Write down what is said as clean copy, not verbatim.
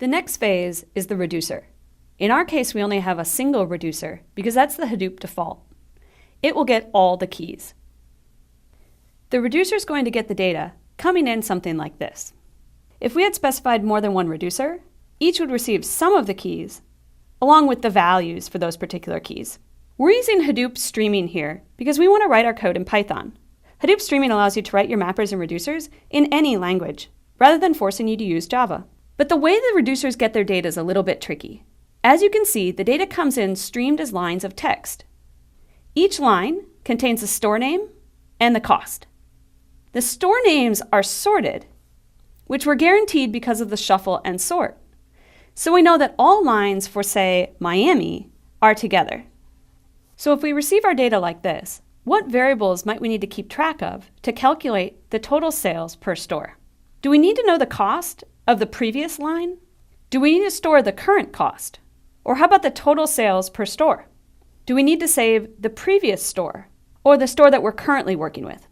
The next phase is the reducer. In our case, we only have a single reducer because that's the Hadoop default. It will get all the keys. The reducer is going to get the data coming in something like this. If we had specified more than one reducer, each would receive some of the keys along with the values for those particular keys. We're using Hadoop streaming here because we want to write our code in Python. Hadoop streaming allows you to write your mappers and reducers in any language, rather than forcing you to use Java. But the way the reducers get their data is a little bit tricky. As you can see, the data comes in streamed as lines of text. Each line contains the store name and the cost. The store names are sorted, which were guaranteed because of the shuffle and sort. So we know that all lines for, say, Miami are together. So if we receive our data like this, what variables might we need to keep track of to calculate the total sales per store? Do we need to know the cost of the previous line? Do we need to store the current cost? Or how about the total sales per store? Do we need to save the previous store or the store that we're currently working with?